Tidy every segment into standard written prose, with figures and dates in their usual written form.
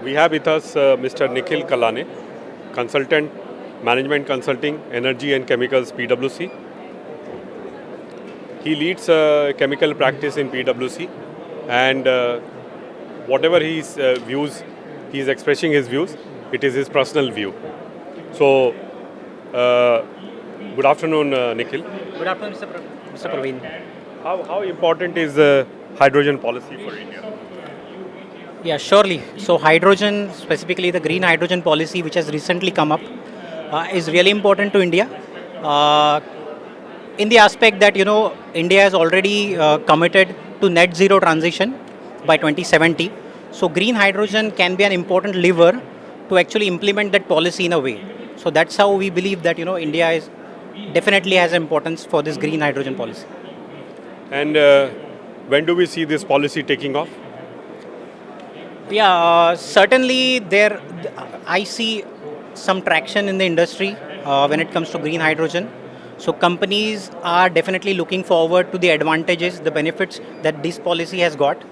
We have with us Mr. Nikhil Kalane, consultant, management consulting, energy and chemicals PwC. He leads chemical practice in PwC, and whatever his views, he is expressing his views. It is his personal view. So, uh, good afternoon, Nikhil. Good afternoon, Mr. Praveen. How important is hydrogen policy for India? Yeah, surely. So, hydrogen, specifically the green hydrogen policy, which has recently come up, is really important to India. Uh, in the aspect that India has already committed to net zero transition by 2070. So, green hydrogen can be an important lever to actually implement that policy in a way. So, that's how we believe that India is definitely has importance for this green hydrogen policy. And when do we see this policy taking off? Yeah, certainly there. I see some traction in the industry when it comes to green hydrogen. So companies are definitely looking forward to the advantages, the benefits that this policy has got.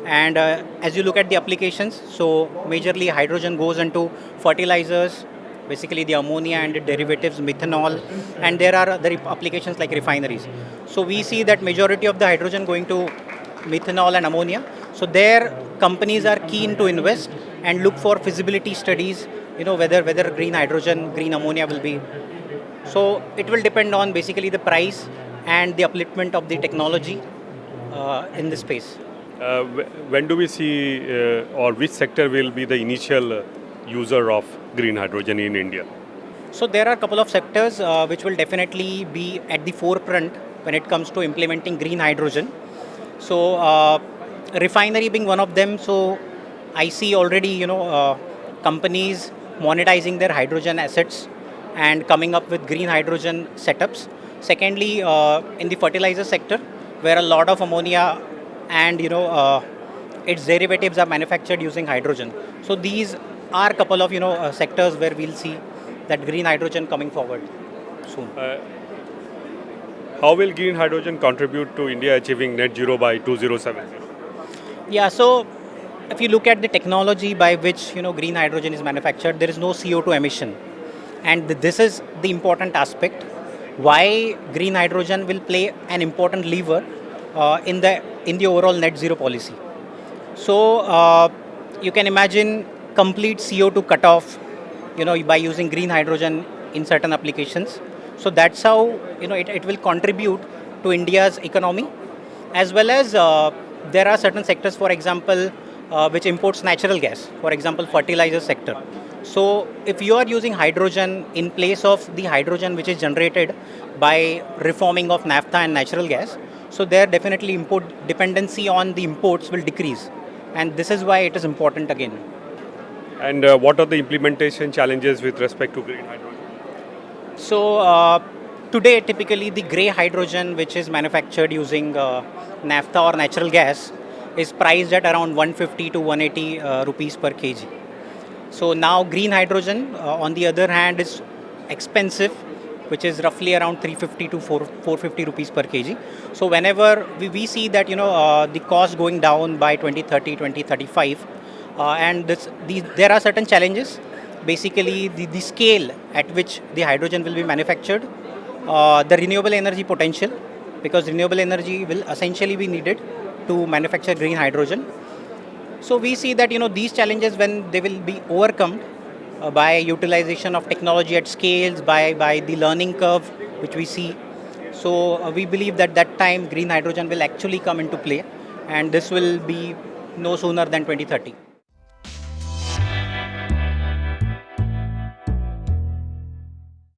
And as you look at the applications, so majorly hydrogen goes into fertilizers, basically the ammonia and the derivatives, methanol, and there are other applications like refineries. So we see that majority of the hydrogen going to methanol and ammonia. So there companies are keen to invest and look for feasibility studies, whether green hydrogen, green ammonia will be. So it will depend on basically the price and the upliftment of the technology in this space. When do we see, or which sector will be the initial user of green hydrogen in India? So there are a couple of sectors which will definitely be at the forefront when it comes to implementing green hydrogen. So refinery being one of them. So I see already companies monetizing their hydrogen assets and coming up with green hydrogen setups. Secondly, in the fertilizer sector, where a lot of ammonia and its derivatives are manufactured using hydrogen. So these are a couple of sectors where we'll see that green hydrogen coming forward soon. How will green hydrogen contribute to India achieving net zero by 2070? Yeah, so if you look at the technology by which green hydrogen is manufactured, there is no CO2 emission, and this is the important aspect why green hydrogen will play an important lever in the overall net zero policy. So you can imagine complete CO2 cutoff, by using green hydrogen in certain applications. So that's how it will contribute to India's economy, as well as there are certain sectors, for example, which imports natural gas, for example, fertilizer sector. So if you are using hydrogen in place of the hydrogen which is generated by reforming of naphtha and natural gas, so there definitely import dependency on the imports will decrease, and this is why it is important again. And what are the implementation challenges with respect to green hydrogen? So today, typically the grey hydrogen, which is manufactured using naphtha or natural gas, is priced at around 150 to 180 rupees per kg. So now green hydrogen, on the other hand, is expensive, which is roughly around 350 to 450 rupees per kg. So whenever we see that the cost going down by 2030, 2035, and there are certain challenges. Basically, the scale at which the hydrogen will be manufactured, the renewable energy potential, because renewable energy will essentially be needed to manufacture green hydrogen. So we see that these challenges, when they will be overcome by utilization of technology at scales, by the learning curve which we see. So we believe that time green hydrogen will actually come into play, and this will be no sooner than 2030.